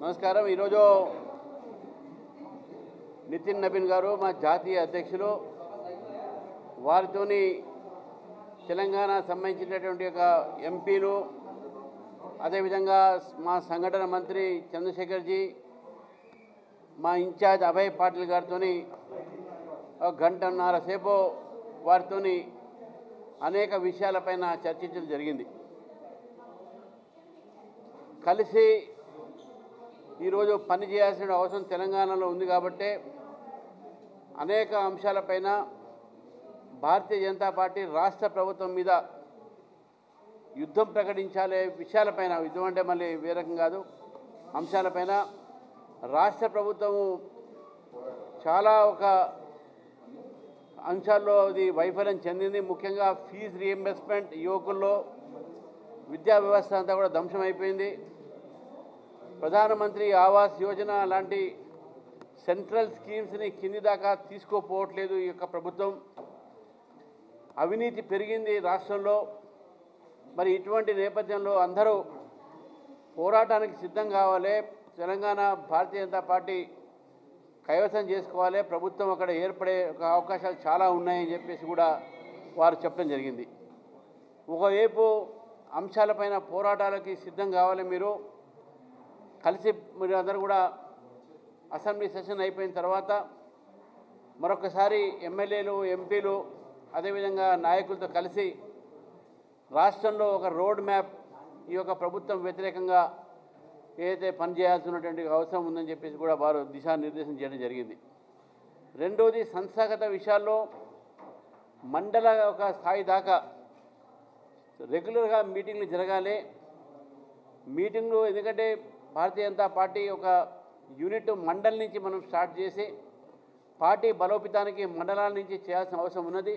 నమస్కారం. ఈరోజు నితిన్ నబీన్ గారు మా జాతీయ అధ్యక్షులు వారితోని తెలంగాణ సంబంధించినటువంటి ఒక ఎంపీలు, అదేవిధంగా మా సంఘటన మంత్రి చంద్రశేఖర్జీ, మా ఇన్ఛార్జ్ అభయ్ పాటిల్ గారితో ఒక గంటన్నర సేపు వారితోని అనేక విషయాలపైన చర్చించడం జరిగింది. కలిసి ఈరోజు పని చేయాల్సిన అవసరం తెలంగాణలో ఉంది కాబట్టి అనేక అంశాలపైన భారతీయ జనతా పార్టీ రాష్ట్ర ప్రభుత్వం మీద యుద్ధం ప్రకటించాలే విషయాలపైన, యుద్ధం అంటే మళ్ళీ వేరే రకం కాదు, అంశాలపైన రాష్ట్ర ప్రభుత్వము చాలా ఒక అంశాల్లో అది వైఫల్యం చెందింది. ముఖ్యంగా ఫీజు రీఎంబర్స్మెంట్, యువకుల్లో విద్యా వ్యవస్థ అంతా కూడా ధ్వంసం అయిపోయింది. ప్రధానమంత్రి ఆవాస్ యోజన లాంటి సెంట్రల్ స్కీమ్స్ని కింది దాకా తీసుకోపోవట్లేదు ఈ యొక్క ప్రభుత్వం. అవినీతి పెరిగింది రాష్ట్రంలో. మరి ఇటువంటి నేపథ్యంలో అందరూ పోరాటానికి సిద్ధం కావాలి. తెలంగాణ భారతీయ జనతా పార్టీ కైవసం చేసుకోవాలి. ప్రభుత్వం అక్కడ ఏర్పడే అవకాశాలు చాలా ఉన్నాయని చెప్పేసి కూడా వారు చెప్పడం జరిగింది. ఒకవైపు అంశాలపైన పోరాటాలకి సిద్ధం కావాలి. మీరు కలిసి మీరు అందరూ కూడా అసెంబ్లీ సెషన్ అయిపోయిన తర్వాత మరొకసారి ఎమ్మెల్యేలు, ఎంపీలు, అదేవిధంగా నాయకులతో కలిసి రాష్ట్రంలో ఒక రోడ్ మ్యాప్, ఈ యొక్క ప్రభుత్వం వ్యతిరేకంగా ఏదైతే పనిచేయాల్సినటువంటి అవసరం ఉందని చెప్పేసి కూడా వారు దిశానిర్దేశం చేయడం జరిగింది. రెండోది, సంస్థాగత విషయాల్లో మండల ఒక స్థాయి దాకా రెగ్యులర్గా మీటింగ్లు జరగాలి. మీటింగ్లు ఎందుకంటే భారతీయ జనతా పార్టీ ఒక యూనిట్ మండలి నుంచి మనం స్టార్ట్ చేసి పార్టీ బలోపేతానికి మండలాల నుంచి చేయాల్సిన అవసరం ఉన్నది.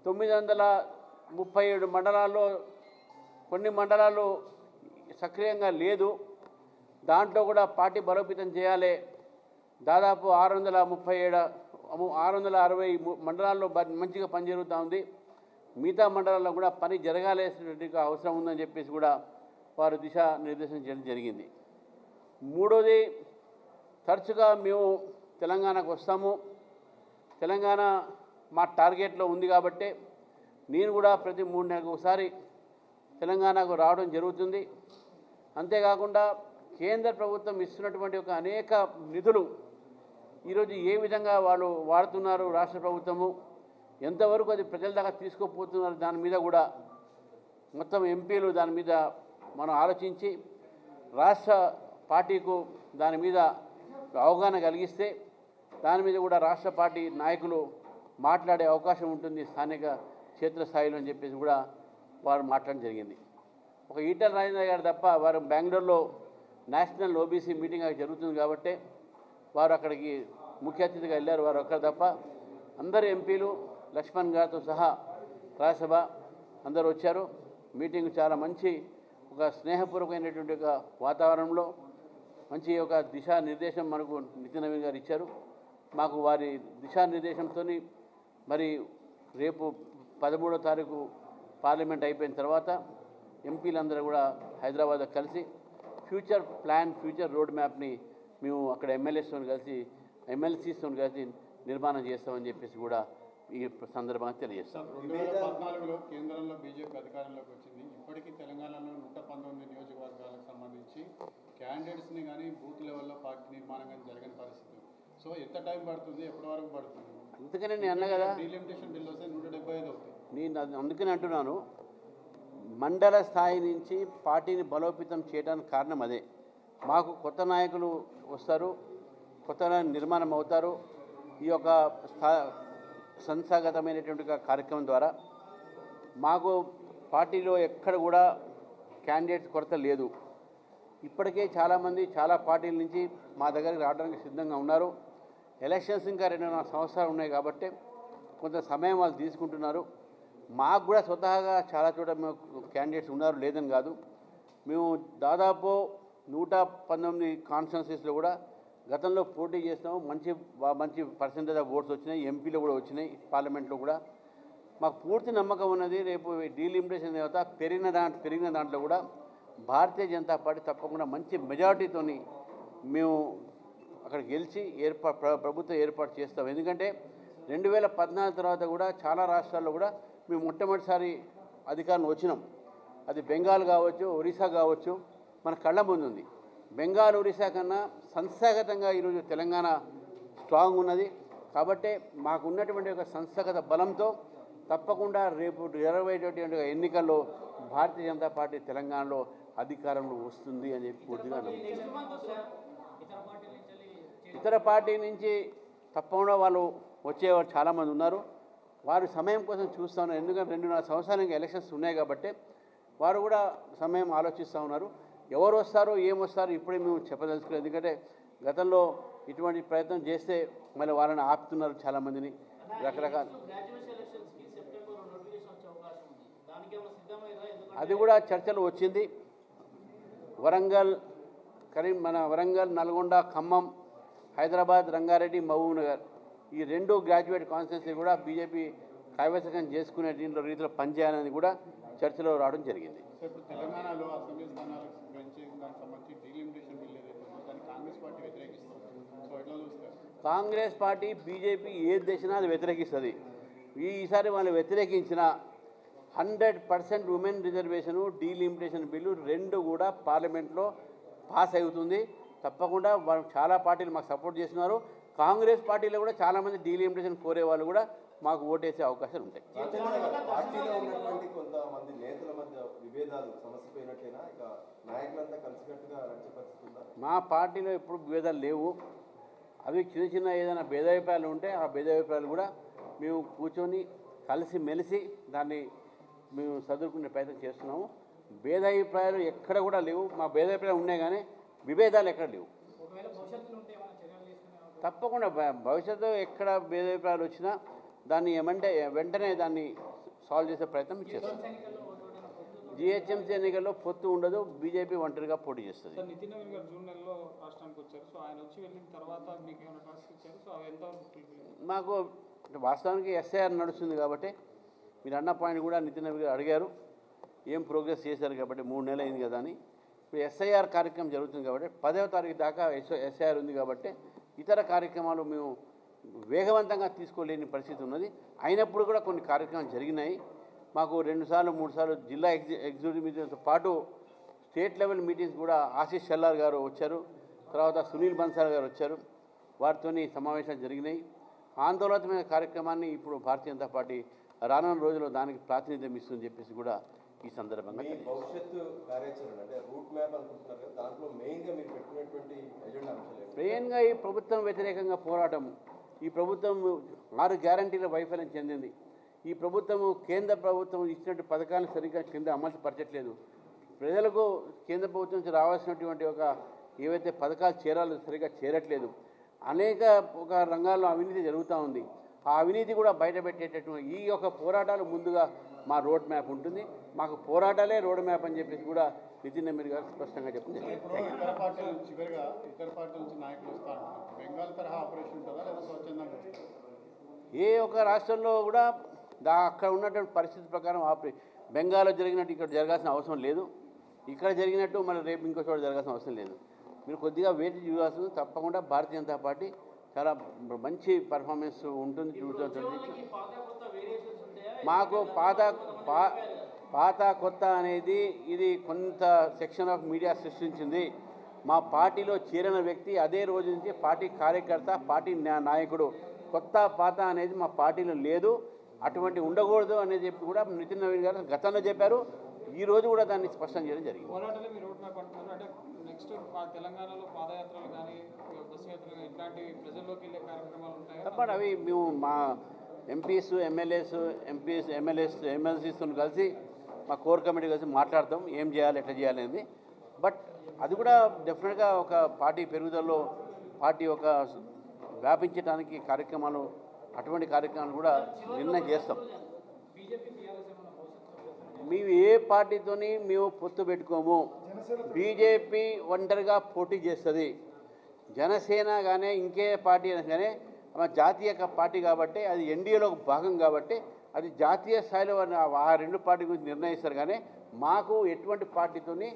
937 మండలాల్లో కొన్ని మండలాలు సక్రియంగా లేదు. దాంట్లో కూడా పార్టీ బలోపేతం చేయాలి. దాదాపు 660 మండలాల్లో మంచిగా పని జరుగుతూ ఉంది. మిగతా మండలాల్లో కూడా పని జరగాల్సినటువంటి అవసరం ఉందని చెప్పేసి కూడా వారు దిశానిర్దేశం చేయడం జరిగింది. మూడోది, తరచుగా మేము తెలంగాణకు వస్తాము. తెలంగాణ మా టార్గెట్లో ఉంది కాబట్టి నేను కూడా ప్రతి 3 నెలలకు ఒకసారి తెలంగాణకు రావడం జరుగుతుంది. అంతేకాకుండా కేంద్ర ప్రభుత్వం ఇస్తున్నటువంటి ఒక అనేక నిధులు ఈరోజు ఏ విధంగా వాళ్ళు వాడుతున్నారు, రాష్ట్ర ప్రభుత్వము ఎంతవరకు అది ప్రజల దాకా తీసుకుపోతున్నారు, దాని మీద కూడా మొత్తం ఎంపీలు దాని మీద మనం ఆలోచించి రాష్ట్ర పార్టీకు దాని మీద అవగాహన కలిగిస్తే దాని మీద కూడా రాష్ట్ర పార్టీ నాయకులు మాట్లాడే అవకాశం ఉంటుంది స్థానిక క్షేత్రస్థాయిలో అని చెప్పేసి కూడా వారు మాట్లాడడం జరిగింది. ఒక ఈటల రాజేంద్ర గారు తప్ప వారు బెంగళూరులో నేషనల్ ఓబీసీ మీటింగ్ జరుగుతుంది కాబట్టి వారు అక్కడికి ముఖ్య అతిథిగా వెళ్ళారు. వారు ఒక్కరు తప్ప అందరు ఎంపీలు లక్ష్మణ్ గారితో సహా రాజ్యసభ అందరూ వచ్చారు. మీటింగ్ చాలా మంచి ఒక స్నేహపూర్వకమైనటువంటి ఒక వాతావరణంలో మంచి ఒక దిశానిర్దేశం మనకు నితిన్ నవీన్ గారు ఇచ్చారు. మాకు వారి దిశానిర్దేశంతో మరి రేపు 13వ తారీఖు పార్లమెంట్ అయిపోయిన తర్వాత ఎంపీలందరూ కూడా హైదరాబాద్ కలిసి ఫ్యూచర్ ప్లాన్, ఫ్యూచర్ రోడ్ మ్యాప్ని మేము అక్కడ ఎమ్మెల్సీతో కలిసి నిర్మాణం చేస్తామని చెప్పేసి కూడా ఈ సందర్భంగా తెలియజేస్తాం. 2014లో కేంద్రంలో బీజేపీ అధికారంలోకి వచ్చింది. ఇప్పటికీ తెలంగాణలో 119 నియోజకవర్గాలకు సంబంధించి క్యాండిడేట్స్ని కానీ బూత్ లెవెల్లో పార్టీ నిర్మాణం కానీ జరగని పరిస్థితి. సో ఎంత టైం పడుతుంది, ఎప్పటి వరకు పడుతుంది? అందుకనే నేను అన్నా కదా, డీలిమిటేషన్ బిల్ వస్తే 175 అవుతుంది. నేను అందుకని అంటున్నాను, మండల స్థాయి నుంచి పార్టీని బలోపేతం చేయడానికి కారణం అదే. మాకు కొత్త నాయకులు వస్తారు, కొత్త నిర్మాణం అవుతారు. ఈ యొక్క సంస్థాగతమైనటువంటి కార్యక్రమం ద్వారా మాకు పార్టీలో ఎక్కడ కూడా క్యాండిడేట్స్ కొరత లేదు. ఇప్పటికే చాలామంది చాలా పార్టీల నుంచి మా దగ్గరికి రావడానికి సిద్ధంగా ఉన్నారు. ఎలక్షన్స్ ఇంకా 2.5 సంవత్సరాలు ఉన్నాయి కాబట్టి కొంత సమయం వాళ్ళు తీసుకుంటున్నారు. మాకు కూడా స్వతహాగా చాలా చోట క్యాండిడేట్స్ ఉన్నారు, లేదని కాదు. మేము దాదాపు 119 కాన్స్టిట్యున్సీస్లో కూడా గతంలో పోటీ చేసినాము. మంచి పర్సెంటేజ్ ఆఫ్ ఓట్స్ వచ్చినాయి, ఎంపీలో కూడా వచ్చినాయి, పార్లమెంట్లో కూడా. మాకు పూర్తి నమ్మకం ఉన్నది, రేపు డీలిమిటేషన్ తర్వాత పెరిగిన దాంట్లో కూడా భారతీయ జనతా పార్టీ తప్పకుండా మంచి మెజారిటీతోని మేము అక్కడ గెలిచి ప్రభుత్వం ఏర్పాటు చేస్తాం. ఎందుకంటే 2014 తర్వాత కూడా చాలా రాష్ట్రాల్లో కూడా మేము మొట్టమొదటిసారి అధికారం వచ్చినాం. అది బెంగాల్ కావచ్చు, ఒరిస్సా కావచ్చు, మన కళ్ళ ముందుంది. బెంగాల్, ఒరిస్సా కన్నా సంస్థాగతంగా ఈరోజు తెలంగాణ స్ట్రాంగ్ ఉన్నది. కాబట్టి మాకు ఉన్నటువంటి ఒక సంస్థాగత బలంతో తప్పకుండా రేపు జరగబోయేటటువంటి ఎన్నికల్లో భారతీయ జనతా పార్టీ తెలంగాణలో అధికారంలో వస్తుంది అని చెప్పి పూర్తిగా ఇతర పార్టీ నుంచి తప్పకుండా వాళ్ళు వచ్చేవారు చాలామంది ఉన్నారు. వారు సమయం కోసం చూస్తూ ఉన్నారు. ఎందుకంటే 2.5 సంవత్సరాలు ఇంకా ఎలక్షన్స్ ఉన్నాయి కాబట్టి వారు కూడా సమయం ఆలోచిస్తూ ఉన్నారు. ఎవరు వస్తారో ఏమొస్తారో ఇప్పుడే మేము చెప్పదలుచుకోలేదు. ఎందుకంటే గతంలో ఇటువంటి ప్రయత్నం చేస్తే మళ్ళీ వాళ్ళని ఆపుతున్నారు చాలామందిని రకరకాల. అది కూడా చర్చలు వచ్చింది. వరంగల్, వరంగల్, నల్గొండ, ఖమ్మం, హైదరాబాద్, రంగారెడ్డి, మహబూబ్నగర్ ఈ 2 గ్రాడ్యుయేట్ కాన్స్టిట్యున్సీ కూడా బీజేపీ కైవసం చేసుకునే రీతిలో పనిచేయాలని కూడా చర్చలో రావడం జరిగింది. ఇప్పుడు తెలంగాణలో అసెంబ్లీ స్థానాలకు పెంచే దానికి సంబంధించి డీలిమిటేషన్ బిల్ ఏదైతే ఉందో దాన్ని కాంగ్రెస్ పార్టీ వ్యతిరేకిస్తుంది. సో ఎట్లా చూస్తారు? కాంగ్రెస్ పార్టీ, బీజేపీ ఏది తెచ్చినా అది వ్యతిరేకిస్తుంది. ఈసారి వాళ్ళు వ్యతిరేకించిన 100% ఉమెన్ రిజర్వేషను, డీలిమిటేషన్ బిల్లు 2 కూడా పార్లమెంట్లో పాస్ అవుతుంది. తప్పకుండా వాళ్ళు చాలా పార్టీలు మాకు సపోర్ట్ చేస్తున్నారు. కాంగ్రెస్ పార్టీలో కూడా చాలామంది డీలిమిటేషన్ కోరే వాళ్ళు కూడా మాకు ఓటేసే అవకాశాలు ఉంటాయి. పార్టీలో ఉన్నటువంటి కొంతమంది నేతల మధ్య విభేదాలు సమసిపోయినట్టేనా? ఇక నాయకులంతా కలిసికట్టుగా నడిచే పరిస్థితి ఉందా? మా పార్టీలో ఎప్పుడు విభేదాలు లేవు. అవి చిన్న ఏదైనా భేదాభిప్రాయాలు ఉంటే ఆ భేదాభిప్రాయాలు కూడా మేము కూర్చొని కలిసి మెలిసి దాన్ని మేము చదువుకునే ప్రయత్నం చేస్తున్నాము. భేదాభిప్రాయాలు ఎక్కడ కూడా లేవు. మా భేదాభిప్రాయాలు ఉన్నాయి కానీ విభేదాలు ఎక్కడ లేవు. తప్పకుండా భవిష్యత్తులో ఎక్కడ భేదాభిప్రాయాలు వచ్చినా దాన్ని వెంటనే దాన్ని సాల్వ్ చేసే ప్రయత్నం చేస్తాం. జిహెచ్ఎంసీ ఎన్నికల్లో పొత్తు ఉండదు. బీజేపీ ఒంటరిగా పోటీ చేస్తుంది. నితిన్ నవీన్ గారు జూన్ నెలలో రాష్ట్రానికి వచ్చారు. సో ఆయన వచ్చి వెళ్ళిన తర్వాత మీకు ఏమైనా టాస్క్ ఇచ్చారు? సో అవి ఎంత మాకు వాస్తవానికి ఎస్ఐఆర్ నడుస్తుంది కాబట్టి మీరు అన్న పాయింట్ కూడా నితిన్ నవీన్ గారు అడిగారు. ఏం ప్రోగ్రెస్ చేశారు కాబట్టి 3 నెలలు అయింది కదా అని. ఇప్పుడు ఎస్ఐఆర్ కార్యక్రమం జరుగుతుంది కాబట్టి 10వ తారీఖు దాకా ఎస్ఐఆర్ ఉంది కాబట్టి ఇతర కార్యక్రమాలు మేము వేగవంతంగా తీసుకోలేని పరిస్థితి ఉన్నది. అయినప్పుడు కూడా కొన్ని కార్యక్రమాలు జరిగినాయి. మాకు 2 సార్లు 3 సార్లు జిల్లా ఎగ్జిక్యూటివ్ మీటింగ్తో పాటు స్టేట్ లెవెల్ మీటింగ్స్ కూడా ఆశీష్ షల్లార్ గారు వచ్చారు. తర్వాత సునీల్ బన్సాల్ గారు వచ్చారు. వారితో సమావేశాలు జరిగినాయి. ఆందోళనమైన కార్యక్రమాన్ని ఇప్పుడు భారతీయ జనతా పార్టీ రానున్న రోజుల్లో దానికి ప్రాతినిధ్యం ఇస్తుందని చెప్పేసి కూడా ఈ సందర్భంగా భవిష్యత్తు కార్యాచరణ అంటే రూట్ మ్యాప్ అనుకుంటున్నారు కదా, దాంట్లో మెయిన్గా మీరు పెట్టినటువంటి ఎజెండా అంశాలు మెయిన్గా ఈ ప్రభుత్వం వ్యతిరేకంగా పోరాటం. ఈ ప్రభుత్వం 6 గ్యారంటీల వైఫల్యం చెందింది. ఈ ప్రభుత్వము కేంద్ర ప్రభుత్వం ఇచ్చినట్టు పథకాలను సరిగ్గా కింద అమలు పరచట్లేదు. ప్రజలకు కేంద్ర ప్రభుత్వం నుంచి రావాల్సినటువంటి ఏవైతే పథకాలు చేరాలో సరిగ్గా చేరట్లేదు. అనేక రంగాల్లో అవినీతి జరుగుతూ ఉంది. ఆ అవినీతి కూడా బయటపెట్టేటటువంటి ఈ పోరాటాలు ముందుగా మా రోడ్ మ్యాప్ ఉంటుంది. మాకు పోరాటాలే రోడ్ మ్యాప్ అని చెప్పేసి కూడా నితిన్ నవీన్ గారు స్పష్టంగా చెప్పింది. ఇతర పార్టీల నుంచి నాయకులు వస్తారు. బెంగాల్ తరహా ఆపరేషన్ ఉంటుందా లేదా స్వచ్ఛందంగా? ఏ ఒక్క రాష్ట్రంలో కూడా అక్కడ ఉన్నటువంటి పరిస్థితి ప్రకారం బెంగాల్లో జరిగినట్టు ఇక్కడ జరగాల్సిన అవసరం లేదు. ఇక్కడ జరిగినట్టు మళ్ళీ రేపు ఇంకో చోట జరగాల్సిన అవసరం లేదు. మీరు కొద్దిగా వేచి చూడాల్సింది. తప్పకుండా భారతీయ జనతా పార్టీ చాలా మంచి పర్ఫార్మెన్స్ ఉంటుంది. మాకు పాత కొత్త అనేది ఇది కొంత సెక్షన్ ఆఫ్ మీడియా సృష్టించింది. మా పార్టీలో చేరిన వ్యక్తి అదే రోజు నుంచి పార్టీ కార్యకర్త, పార్టీ నాయకుడు. కొత్త పాత అనేది మా పార్టీలో లేదు. అటువంటి ఉండకూడదు అనేది చెప్పి కూడా నితిన్ నవీన్ గారు గతంలో చెప్పారు. ఈ రోజు కూడా దాన్ని స్పష్టం చేయడం జరిగింది. పోరాటాలు మీరు రోడ్ మ్యాప్ అంటున్నారు. అంటే నెక్స్ట్ తెలంగాణలో పాదయాత్రలు కానీ బస్సు యాత్రలు కానీ ఇట్లాంటి ప్రజల్లోకి వెళ్ళే కార్యక్రమాలు ఉంటాయి. తప్పకుండా అవి మేము మా ఎంపీస్, ఎమ్మెల్సీస్తో కలిసి మా కోర్ కమిటీ కలిసి మాట్లాడతాం ఏం చేయాలి, ఎట్లా చేయాలి అనేది. బట్ అది కూడా డెఫినెట్గా ఒక పార్టీ పెరుగుదలలో పార్టీ వ్యాపించడానికి కార్యక్రమాలు, అటువంటి కార్యక్రమాలు కూడా నిర్ణయం చేస్తాం. మేము ఏ పార్టీతోని మేము పొత్తు పెట్టుకోము. బీజేపీ ఒంటరిగా పోటీ చేస్తుంది. జనసేన కానీ ఇంకే పార్టీ అయినా కానీ జాతీయ పార్టీ కాబట్టి అది ఎన్డీఏలో భాగం కాబట్టి అది జాతీయ స్థాయిలో ఆ 2 పార్టీ గురించి నిర్ణయిస్తారు. కానీ మాకు ఎటువంటి పార్టీతోని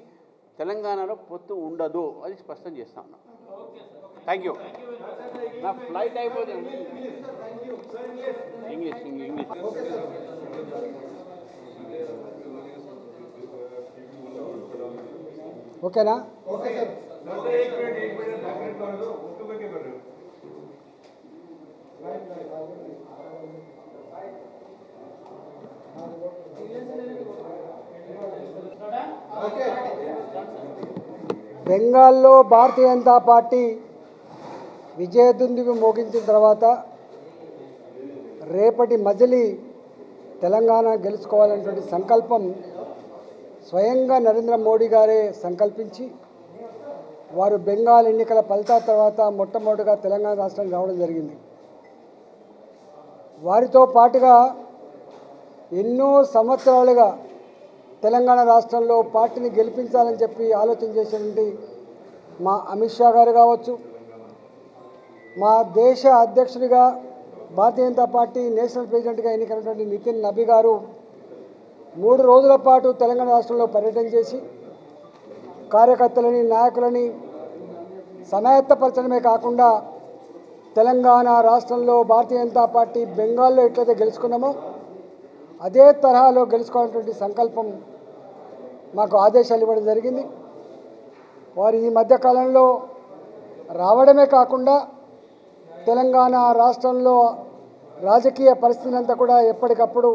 తెలంగాణలో పొత్తు ఉండదు, అది స్పష్టం చేస్తా ఉన్నాం. Thank you. నా ఫ్లైట్ అయిపోతుంది. ఇంగ్లీష్. ఓకేనా? బెంగాల్లో భారతీయ జనతా పార్టీ విజయదుందుబి మోగించిన తర్వాత రేపటి మజిలీ తెలంగాణ గెలుచుకోవాలనేటువంటి సంకల్పం స్వయంగా నరేంద్ర మోడీ గారే సంకల్పించి వారు బెంగాల్ ఎన్నికల ఫలితాల తర్వాత మొట్టమొదటిగా తెలంగాణ రాష్ట్రానికి రావడం జరిగింది. వారితో పాటుగా ఎన్నో సంవత్సరాలుగా తెలంగాణ రాష్ట్రంలో పార్టీని గెలిపించాలని చెప్పి ఆలోచన చేసినటువంటి మా అమిత్ షా గారు కావచ్చు, మా దేశ అధ్యక్షుడిగా భారతీయ జనతా పార్టీ నేషనల్ ప్రెసిడెంట్గా ఎన్నికైనటువంటి నితిన్ నబీ గారు 3 రోజుల పాటు తెలంగాణ రాష్ట్రంలో పర్యటన చేసి కార్యకర్తలని నాయకులని సమాయత్తపరచడమే కాకుండా తెలంగాణ రాష్ట్రంలో భారతీయ జనతా పార్టీ బెంగాల్లో ఎట్లయితే గెలుచుకున్నామో అదే తరహాలో గెలుచుకోవాలనేటువంటి సంకల్పం మాకు ఆదేశాలు ఇవ్వడం జరిగింది. వారు ఈ మధ్యకాలంలో రావడమే కాకుండా తెలంగాణ రాష్ట్రంలో రాజకీయ పరిస్థితిని అంతా కూడా ఎప్పటికప్పుడు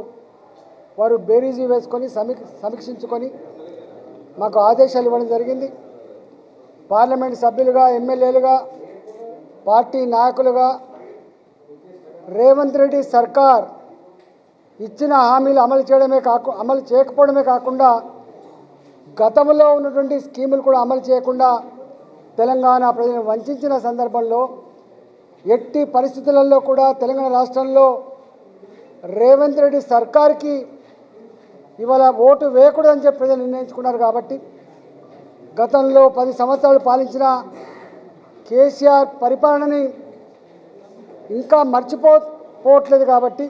వారు బేరీజు వేసుకొని సమీక్షించుకొని మాకు ఆదేశాలు ఇవ్వడం జరిగింది. పార్లమెంట్ సభ్యులుగా, ఎమ్మెల్యేలుగా, పార్టీ నాయకులుగా రేవంత్ రెడ్డి సర్కార్ ఇచ్చిన హామీలు అమలు చేయకపోవడమే కాకుండా గతంలో ఉన్నటువంటి స్కీములు కూడా అమలు చేయకుండా తెలంగాణ ప్రజలను వంచిన సందర్భంలో ఎట్టి పరిస్థితులలో కూడా తెలంగాణ రాష్ట్రంలో రేవంత్ రెడ్డి సర్కార్కి ఇవాళ ఓటు వేయకూడదని చెప్పి ప్రజలు నిర్ణయించుకున్నారు. కాబట్టి గతంలో 10 సంవత్సరాలు పాలించిన కేసీఆర్ పరిపాలనని ఇంకా మర్చిపోవట్లేదు. కాబట్టి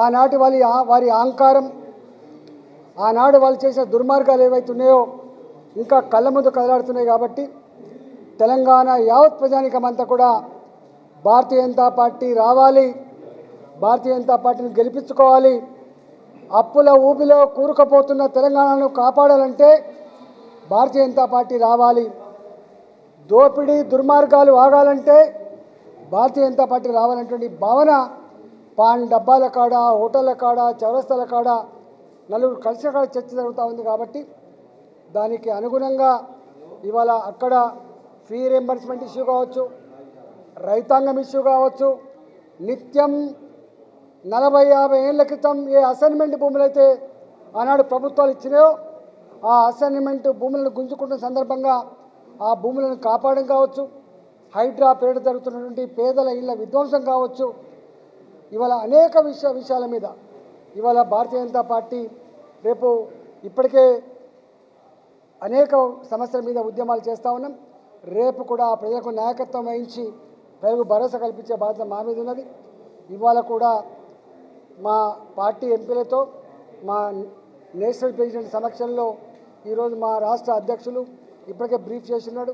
ఆనాటి వారి అహంకారం, ఆనాడు వాళ్ళు చేసిన దుర్మార్గాలు ఏవైతున్నాయో ఇంకా కళ్ళ ముందు కదలాడుతున్నాయి. కాబట్టి తెలంగాణ యావత్ ప్రజానికమంతా కూడా భారతీయ జనతా పార్టీ రావాలి, భారతీయ జనతా పార్టీని గెలిపించుకోవాలి. అప్పుల ఊబిలో కూరుకుపోతున్న తెలంగాణను కాపాడాలంటే భారతీయ జనతా పార్టీ రావాలి. దోపిడీ దుర్మార్గాలు ఆగాలంటే భారతీయ జనతా పార్టీ రావాలనేటువంటి భావన పాన్ డబ్బాల కాడ, హోటళ్ళ కాడ, చౌరస్తాల కాడ, నలుగురు కలిసిన కాడ చర్చ జరుగుతూ ఉంది. కాబట్టి దానికి అనుగుణంగా ఇవాళ అక్కడ ఫీ రియంబర్స్మెంట్ ఇష్యూ కావచ్చు, రైతాంగం ఇష్యూ కావచ్చు, నిత్యం 40-50 ఏళ్ల క్రితం ఏ అసైన్మెంట్ భూములు అయితే ఆనాడు ప్రభుత్వాలు ఇచ్చినాయో ఆ అసైన్మెంట్ భూములను గుంజుకుంటున్న సందర్భంగా ఆ భూములను కాపాడడం కావచ్చు, హైడ్రా పేరిట జరుగుతున్నటువంటి పేదల ఇళ్ల విధ్వంసం కావచ్చు, ఇవాళ అనేక విషయాల మీద ఇవాళ భారతీయ జనతా పార్టీ రేపు ఇప్పటికే అనేక సమస్యల మీద ఉద్యమాలు చేస్తూ ఉన్నాం. రేపు కూడా ప్రజలకు నాయకత్వం వహించి ప్రజలకు భరోసా కల్పించే బాధ్యత మా మీద ఉన్నది. ఇవాళ కూడా మా పార్టీ ఎంపీలతో, మా నేషనల్ ప్రెసిడెంట్ సమక్షంలో ఈరోజు మా రాష్ట్ర అధ్యక్షులు ఇప్పటికే బ్రీఫ్ చేస్తున్నాడు.